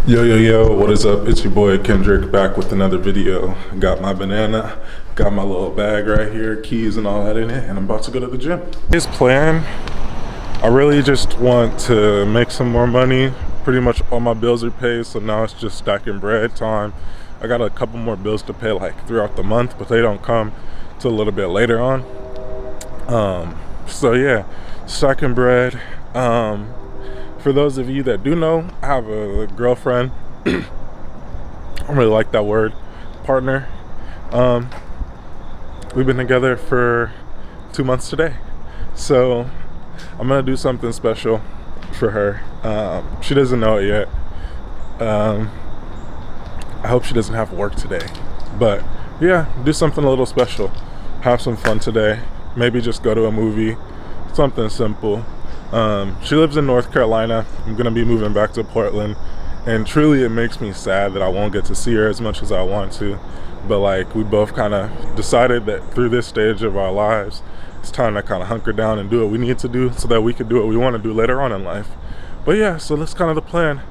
Yo, what is up? It's your boy Kendrick back with another video. Got my banana, got my little bag right here, keys and all that in it, and I'm about to go to the gym. His plan, I really just want to make some more money. Pretty much all my bills are paid, so now it's just stacking bread time. I got a couple more bills to pay like throughout the month, but they don't come till a little bit later on. So yeah, stacking bread. For those of you that do know, I have a girlfriend. I don't really like that word, partner. We've been together for 2 months today. So I'm gonna do something special for her. She doesn't know it yet. I hope she doesn't have work today. But yeah, do something a little special. Have some fun today. Maybe just go to a movie, something simple. She lives in North Carolina. I'm gonna be moving back to Portland, and truly it makes me sad that I won't get to see her as much as I want to. But like, we both kind of decided that through this stage of our lives, it's time to kind of hunker down and do what we need to do so that we can do what we want to do later on in life. But yeah, so that's kind of the plan.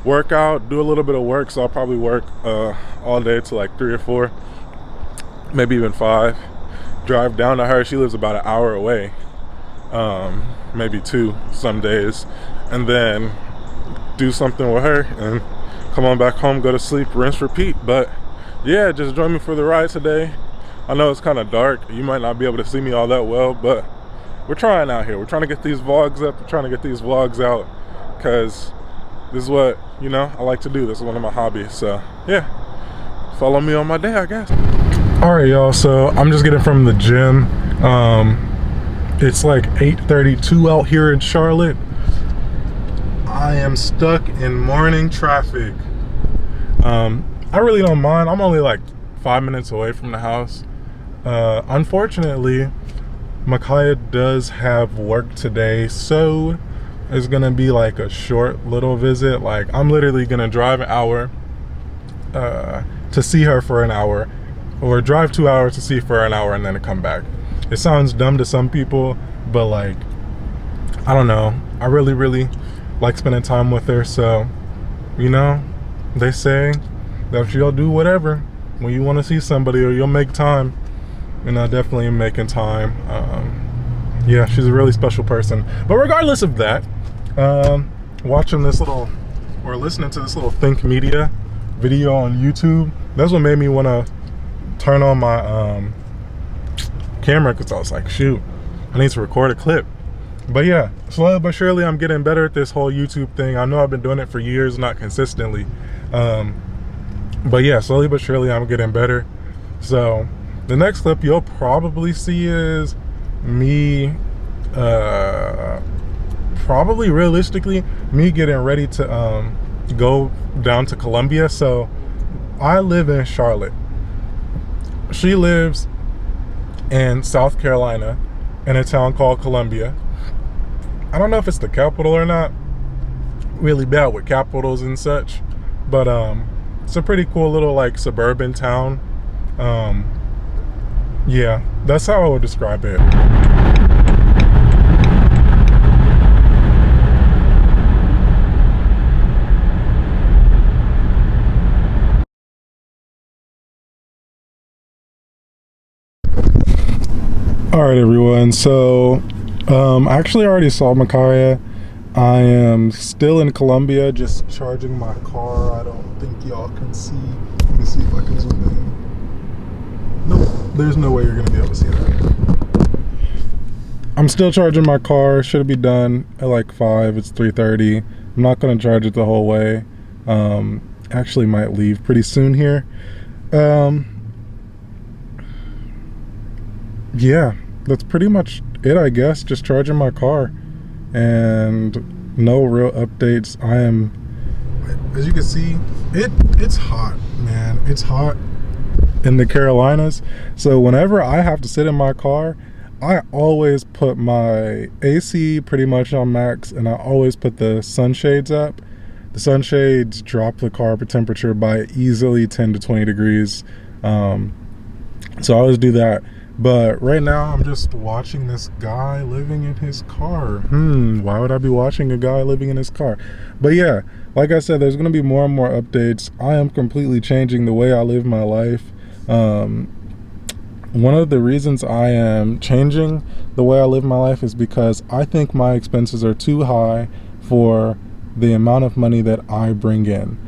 Work out, do a little bit of work. So I'll probably work all day till like 3 or 4, maybe even 5. Drive down to her. She lives about an hour away. Maybe 2 some days, and then do something with her and come on back home, go to sleep, rinse, repeat. But yeah, just join me for the ride today. I know it's kind of dark, you might not be able to see me all that well, but we're trying out here. We're trying to get these vlogs up, we're trying to get these vlogs out, because this is what, you know, I like to do. This is one of my hobbies. So yeah, follow me on my day, I guess. All right, y'all, so I'm just getting from the gym. It's like 8:32 out here in Charlotte. I am stuck in morning traffic. I really don't mind. I'm only like 5 minutes away from the house. Unfortunately, Micaiah does have work today, so it's gonna be like a short little visit. Like, I'm literally gonna drive an hour to see her for an hour, or drive 2 hours to see her for an hour and then come back. It sounds dumb to some people, but like, I don't know. I really like spending time with her. So, you know, they say that you'll do whatever when you want to see somebody, or you'll make time. And I definitely am making time. Yeah, she's a really special person. But regardless of that, watching this little, or listening to this little Think Media video on YouTube, that's what made me want to turn on my camera, because I was like, shoot, I need to record a clip. But yeah, slowly but surely I'm getting better at this whole YouTube thing. I know I've been doing it for years, not consistently, but yeah, slowly but surely I'm getting better. So the next clip you'll probably see is me, probably realistically me getting ready to go down to Columbia. So I live in Charlotte, she lives in South Carolina, in a town called Columbia. I don't know if it's the capital or not. Really bad with capitals and such, but it's a pretty cool little like suburban town. Yeah, that's how I would describe it. All right, everyone. So I actually already saw Micaiah. I am still in Columbia, just charging my car. I don't think y'all can see. Let me see if I can zoom in. Nope, there's no way you're gonna be able to see that. I'm still charging my car. Should be done at like 5. It's 3:30. I'm not gonna charge it the whole way. Actually might leave pretty soon here. Yeah, that's pretty much it, I guess. Just charging my car, and no real updates. I am, as you can see, it's hot, man. It's hot in the Carolinas. So whenever I have to sit in my car, I always put my AC pretty much on max, and I always put the sunshades up. The sunshades drop the car temperature by easily 10 to 20 degrees. So I always do that. But right now I'm just watching this guy living in his car. Why would I be watching a guy living in his car? But yeah, like I said, there's going to be more and more updates. I am completely changing the way I live my life. One of the reasons I am changing the way I live my life is because I think my expenses are too high for the amount of money that I bring in.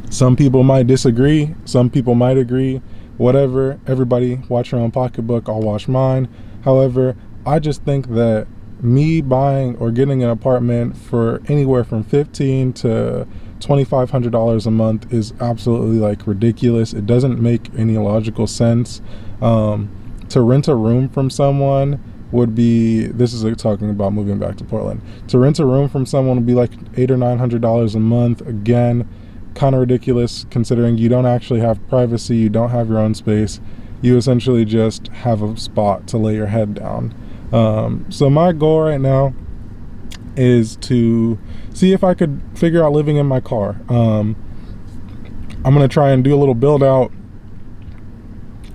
Some people might disagree, some people might agree, whatever. Everybody watch your own pocketbook, I'll watch mine. However, I just think that me buying or getting an apartment for anywhere from $1,500 to $2,500 a month is absolutely like ridiculous. It doesn't make any logical sense. To rent a room from someone would be, this is talking about moving back to Portland. To rent a room from someone would be like $800 or $900 a month. Again, kind of ridiculous considering you don't actually have privacy, you don't have your own space. You essentially just have a spot to lay your head down. So my goal right now is to see if I could figure out living in my car. I'm gonna try and do a little build out.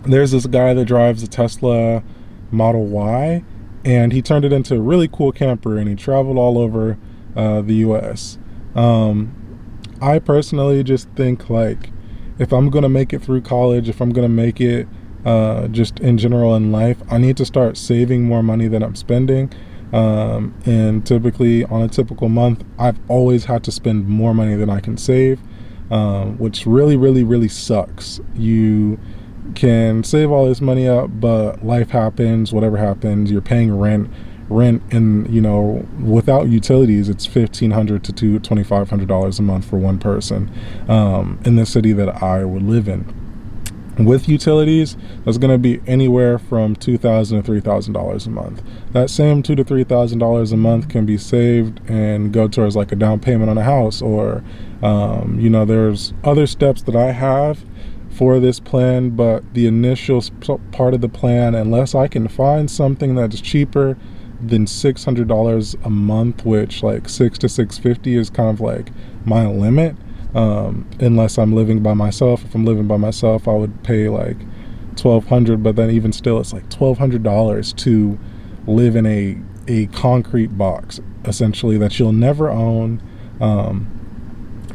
There's this guy that drives a Tesla Model Y, and he turned it into a really cool camper, and he traveled all over the US. I personally just think, like, if I'm gonna make it through college, if I'm gonna make it just in general in life, I need to start saving more money than I'm spending. And typically on a typical month, I've always had to spend more money than I can save, which really sucks. You can save all this money up, but life happens, whatever happens, you're paying rent, and you know, without utilities, it's $1,500 to $2,500 a month for one person in the city that I would live in. With utilities, that's going to be anywhere from $2,000 to $3,000 a month. That same $2,000 to $3,000 a month can be saved and go towards like a down payment on a house, or you know, there's other steps that I have for this plan, but the initial part of the plan, unless I can find something that's cheaper than $600 a month, which like $600 to $650 is kind of like my limit. Unless I'm living by myself. If I'm living by myself, I would pay like $1,200, but then even still, it's like $1,200 to live in a concrete box, essentially, that you'll never own.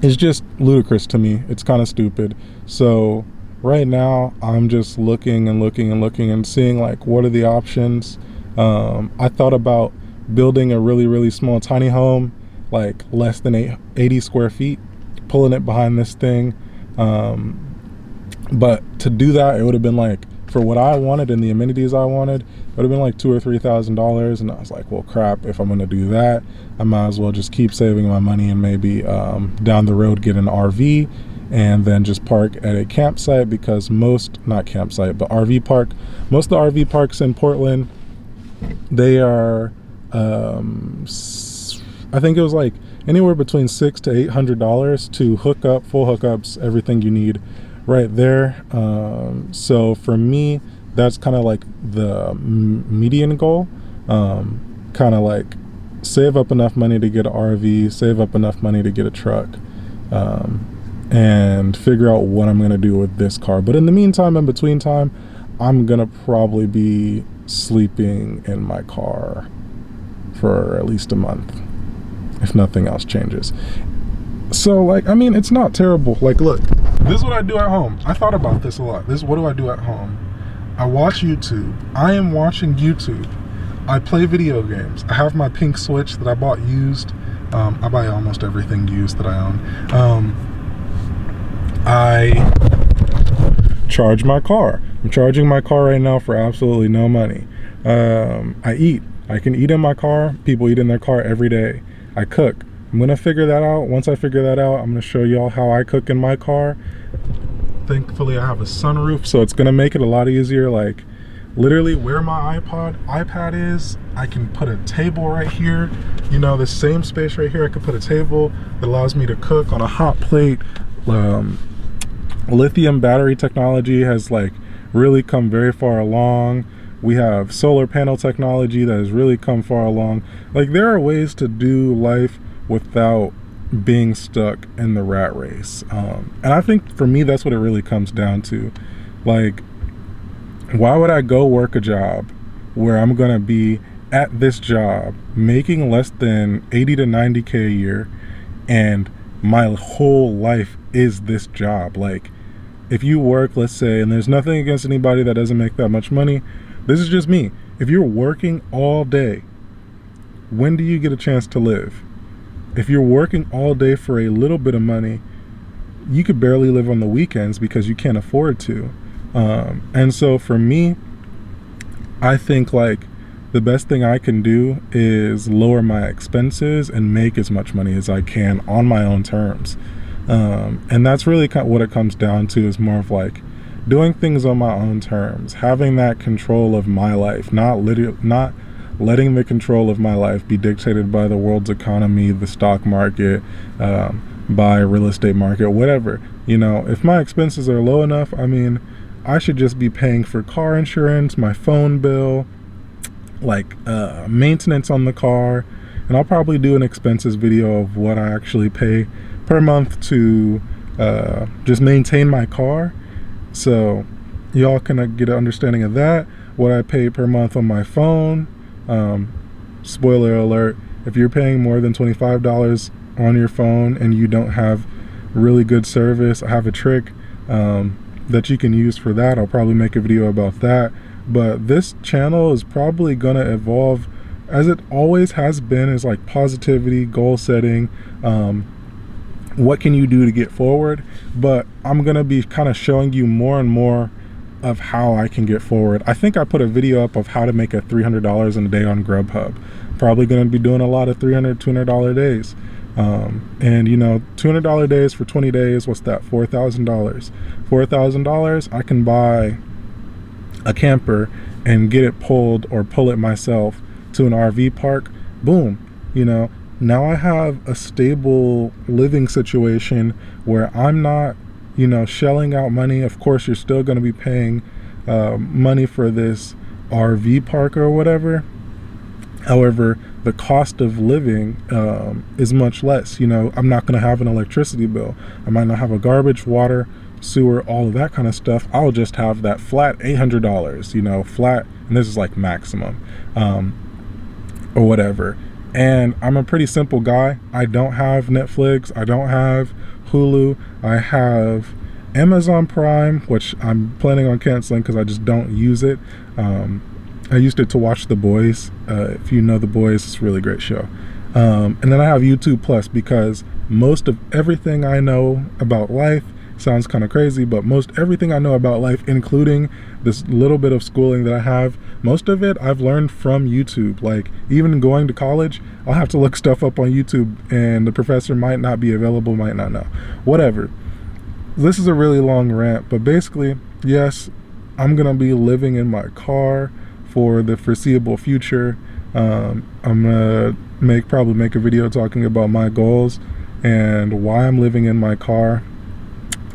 It's just ludicrous to me. It's kind of stupid. So right now, I'm just looking and seeing like, what are the options. I thought about building a really small tiny home, like less than 80 square feet, pulling it behind this thing. But to do that, it would have been like, for what I wanted and the amenities I wanted, it would have been like $2,000 or $3,000. And I was like, well, crap, if I'm going to do that, I might as well just keep saving my money and maybe down the road get an RV and then just park at a campsite, because not campsite, but RV park. Most of the RV parks in Portland, they are, I think it was like anywhere between $600 to $800 to hook up, full hookups, everything you need right there. So for me, that's kind of like the median goal. Kind of like save up enough money to get an RV, save up enough money to get a truck, and figure out what I'm gonna do with this car. But in the meantime, in between time, I'm gonna probably be sleeping in my car for at least a month, if nothing else changes. So like, I mean, it's not terrible. Like, look, this is what I do at home. I thought about this a lot. What do I do at home? I watch YouTube. I am watching YouTube. I play video games. I have my pink Switch that I bought used. I buy almost everything used that I own. I charge my car. I'm charging my car right now for absolutely no money. I eat. I can eat in my car. People eat in their car every day. I cook. I'm gonna figure that out. Once I figure that out, I'm gonna show y'all how I cook in my car. Thankfully, I have a sunroof, so it's gonna make it a lot easier. Like, literally where my iPad is, I can put a table right here. You know, the same space right here, I could put a table that allows me to cook on a hot plate. Lithium battery technology has like really come very far along. We have solar panel technology that has really come far along. Like, there are ways to do life without being stuck in the rat race. And I think for me, that's what it really comes down to. Like, Why would I go work a job where I'm going to be at this job making less than 80 to 90K a year, and my whole life is this job? Like, if you work, let's say, and there's nothing against anybody that doesn't make that much money, this is just me. If you're working all day, when do you get a chance to live? If you're working all day for a little bit of money, you could barely live on the weekends because you can't afford to. And so for me, I think like the best thing I can do is lower my expenses and make as much money as I can on my own terms. And that's really kind of what it comes down to, is more of like doing things on my own terms, having that control of my life, not letting the control of my life be dictated by the world's economy, the stock market, by real estate market, whatever. You know, if my expenses are low enough, I mean, I should just be paying for car insurance, my phone bill, like maintenance on the car, and I'll probably do an expenses video of what I actually pay per month to just maintain my car, so y'all can get an understanding of that, what I pay per month on my phone. Spoiler alert, if you're paying more than $25 on your phone and you don't have really good service, I have a trick that you can use for that. I'll probably make a video about that. But this channel is probably gonna evolve as it always has been, is like positivity, goal setting, what can you do to get forward. But I'm gonna be kind of showing you more and more of how I can get forward. I think I put a video up of how to make a $300 in a day on Grubhub. Probably gonna be doing a lot of $200 days. And you know, $200 days for 20 days, what's that? $4,000. $4,000, I can buy a camper and get it pulled or pull it myself to an RV park. Boom. You know, now I have a stable living situation where I'm not, you know, shelling out money. Of course, you're still going to be paying money for this RV park or whatever. However, the cost of living is much less. You know, I'm not going to have an electricity bill. I might not have a garbage, water, sewer, all of that kind of stuff. I'll just have that flat $800, you know, flat, and this is like maximum, or whatever. And I'm a pretty simple guy. I don't have Netflix. I don't have Hulu. I have Amazon Prime, which I'm planning on canceling because I just don't use it. I used it to watch The Boys. If you know The Boys, it's a really great show. And then I have YouTube Plus, because most of everything I know about life, sounds kind of crazy, but most everything I know about life, including this little bit of schooling that I have, most of it I've learned from YouTube. Like, even going to college, I'll have to look stuff up on YouTube, and the professor might not be available, might not know. Whatever. This is a really long rant, but basically, yes, I'm gonna be living in my car for the foreseeable future. I'm gonna probably make a video talking about my goals and why I'm living in my car.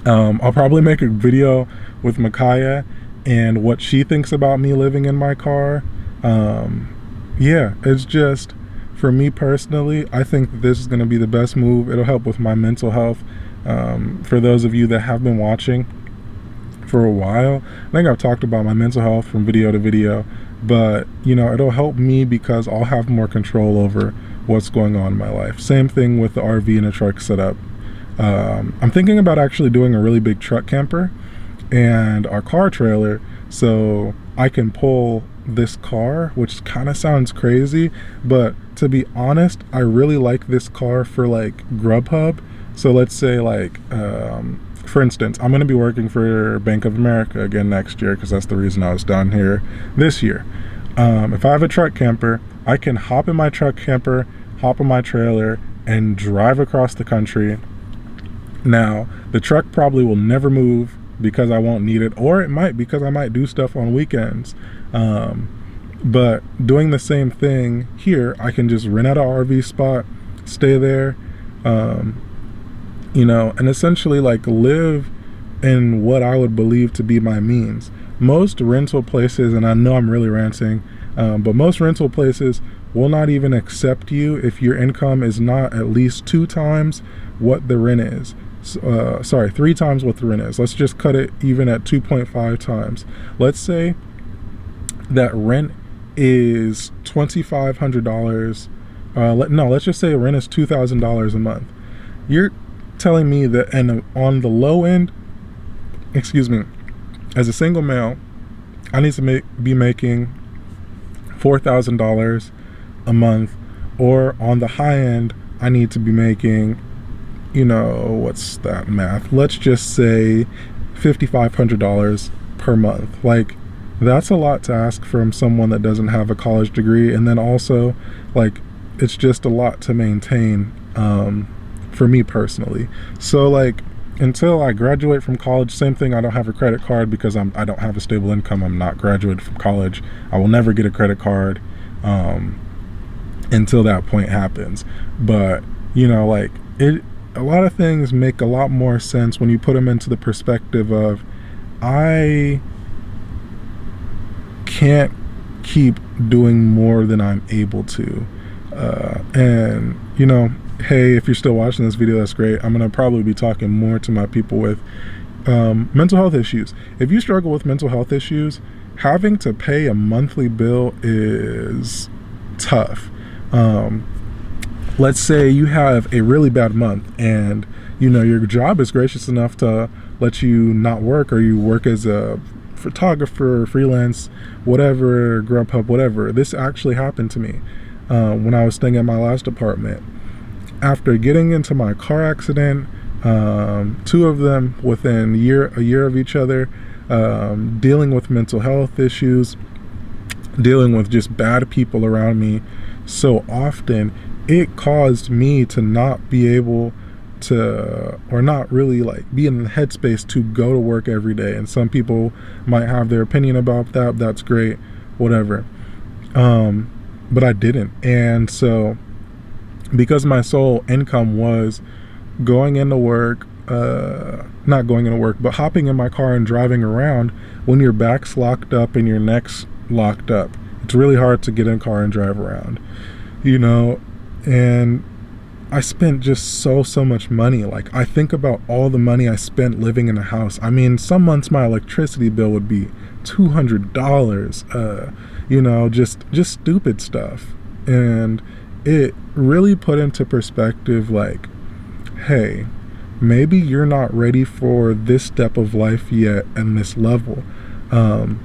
I'll probably make a video with Micaiah and what she thinks about me living in my car. Yeah, it's just, for me personally, I think that this is going to be the best move. It'll help with my mental health. For those of you that have been watching for a while, I think I've talked about my mental health from video to video, but you know, it'll help me because I'll have more control over what's going on in my life. Same thing with the RV and a truck setup. I'm thinking about actually doing a really big truck camper and our car trailer, so I can pull this car, which kind of sounds crazy, but to be honest, I really like this car for like Grubhub. So let's say like, for instance, I'm going to be working for Bank of America again next year, because that's the reason I was down here this year. If I have a truck camper, I can hop in my truck camper, hop in my trailer, and drive across the country. Now, the truck probably will never move because I won't need it, or it might, because I might do stuff on weekends. But doing the same thing here, I can just rent out an RV spot, stay there, you know, and essentially like live in what I would believe to be my means. Most rental places, and I know I'm really ranting, but most rental places will not even accept you if your income is not at least 2 times what the rent is. Sorry, 3 times what the rent is. Let's just cut it even at 2.5 times. Let's say that rent is $2,500. No, let's just say rent is $2,000 a month. You're telling me that, and on the low end, excuse me, as a single male, I need to be making $4,000 a month, or on the high end, I need to be making, what's that math? Let's just say $5,500 per month. Like, that's a lot to ask from someone that doesn't have a college degree. And then also, like, it's just a lot to maintain for me personally. So, like, until I graduate from college, same thing, I don't have a credit card because I don't have a stable income. I'm not graduated from college. I will never get a credit card until that point happens. But, like, a lot of things make a lot more sense when you put them into the perspective of, I can't keep doing more than I'm able to. And, hey, if you're still watching this video, that's great. I'm going to probably be talking more to my people with mental health issues. If you struggle with mental health issues, having to pay a monthly bill is tough. Let's say you have a really bad month and, your job is gracious enough to let you not work, or you work as a photographer, freelance, whatever, Grubhub, whatever. This actually happened to me when I was staying at my last apartment. After getting into my car accident, 2 of them within a year of each other, dealing with mental health issues, dealing with just bad people around me so often, it caused me to not be able to, or not really like be in the headspace to go to work every day. And some people might have their opinion about that. That's great, whatever. But I didn't. And so, because my sole income was going into work, not going into work, but hopping in my car and driving around, when your back's locked up and your neck's locked up, it's really hard to get in a car and drive around, and I spent just so much money. Like, I think about all the money I spent living in a house. I mean, some months my electricity bill would be $200, just stupid stuff. And it really put into perspective, like, hey, maybe you're not ready for this step of life yet and this level. And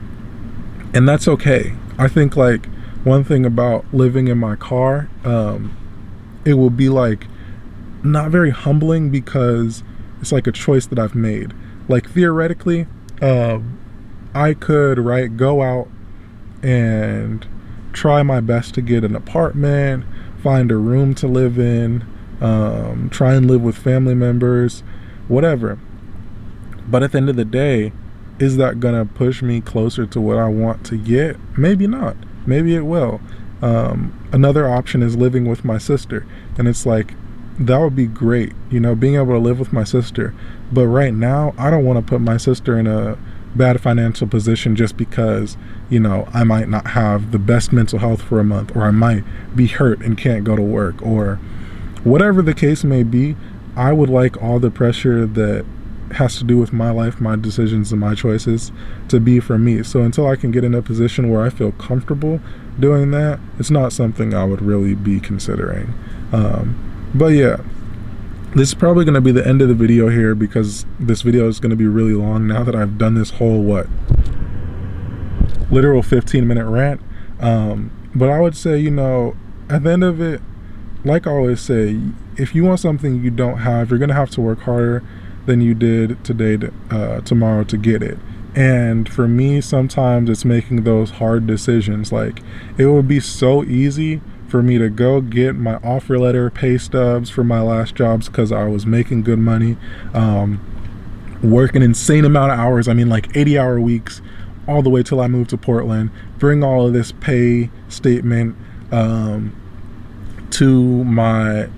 that's okay. I think, like, one thing about living in my car, it will be like not very humbling because it's like a choice that I've made. Like, theoretically, I could go out and try my best to get an apartment, find a room to live in, try and live with family members, whatever. But at the end of the day, is that gonna push me closer to what I want to get? Maybe not. Maybe it will. Another option is living with my sister, and it's like, that would be great, being able to live with my sister. But right now, I don't want to put my sister in a bad financial position just because, I might not have the best mental health for a month, or I might be hurt and can't go to work, or whatever the case may be. I would like all the pressure that has to do with my life, my decisions, and my choices to be for me. So until I can get in a position where I feel comfortable doing that, it's not something I would really be considering. But yeah, this is probably going to be the end of the video here, because this video is going to be really long now that I've done this whole, literal 15-minute rant. But I would say, at the end of it, like I always say, if you want something you don't have, you're going to have to work harder than you did tomorrow to get it. And for me, sometimes it's making those hard decisions. Like, it would be so easy for me to go get my offer letter, pay stubs for my last jobs because I was making good money, work an insane amount of hours. I mean, like 80-hour weeks, all the way till I moved to Portland, bring all of this pay statement to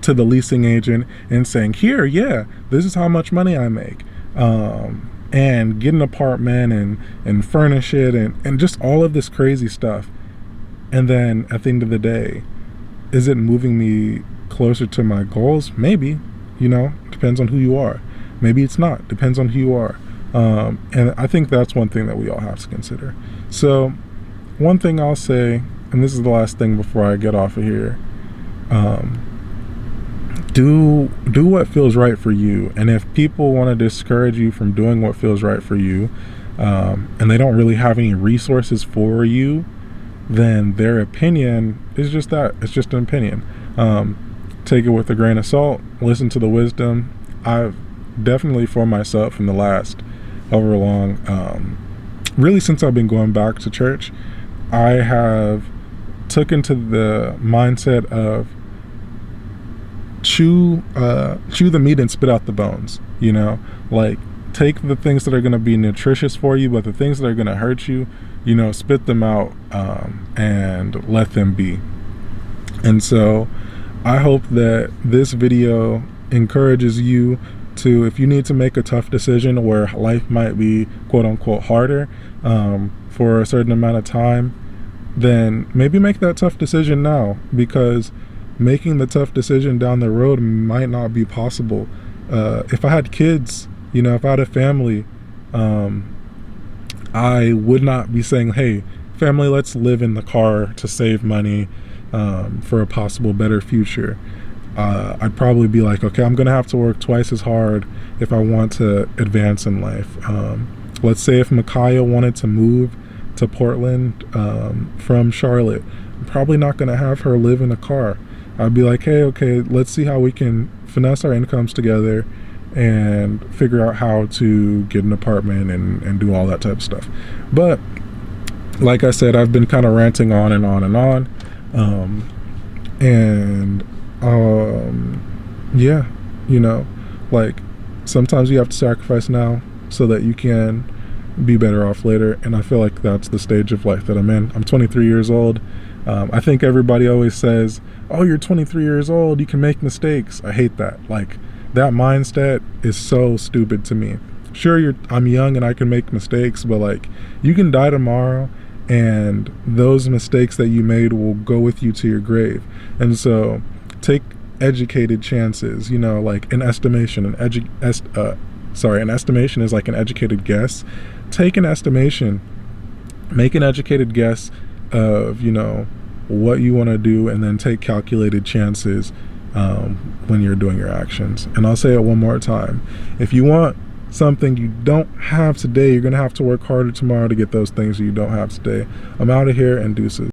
the leasing agent and saying, here, yeah, this is how much money I make, and get an apartment and furnish it and just all of this crazy stuff. And then at the end of the day, is it moving me closer to my goals? Maybe, Depends on who you are. Maybe it's not. Depends on who you are. And I think that's one thing that we all have to consider. So one thing I'll say, and this is the last thing before I get off of here, do what feels right for you. And if people want to discourage you from doing what feels right for you, and they don't really have any resources for you, then their opinion is just that. It's just an opinion. Take it with a grain of salt. Listen to the wisdom. I've definitely, for myself, in the last however long, really since I've been going back to church, I have took into the mindset of chew the meat and spit out the bones. You know, like, take the things that are going to be nutritious for you, but the things that are going to hurt you, you know, spit them out, and let them be. And so I hope that this video encourages you to, if you need to make a tough decision where life might be quote unquote harder, for a certain amount of time, then maybe make that tough decision now, because making the tough decision down the road might not be possible. If I had kids, you know, if I had a family, I would not be saying, hey, family, let's live in the car to save money, for a possible better future. I'd probably be like, okay, I'm gonna have to work twice as hard if I want to advance in life. Let's say if Micaiah wanted to move to Portland, from Charlotte, I'm probably not gonna have her live in a car. I'd be like, hey, okay, let's see how we can finesse our incomes together and figure out how to get an apartment and do all that type of stuff. But like I said, I've been kind of ranting on and on and on. Yeah, you know, like, sometimes you have to sacrifice now so that you can be better off later. And I feel like that's the stage of life that I'm in. I'm 23 years old. I think everybody always says, oh, you're 23 years old, you can make mistakes. I hate that. Like, that mindset is so stupid to me. Sure, I'm young and I can make mistakes, but like, you can die tomorrow and those mistakes that you made will go with you to your grave. And so take educated chances, you know, like an estimation, an estimation is like an educated guess. Take an estimation, make an educated guess of, you know, what you want to do, and then take calculated chances when you're doing your actions. And I'll say it one more time. If you want something you don't have today, you're going to have to work harder tomorrow to get those things you don't have today. I'm out of here, and deuces.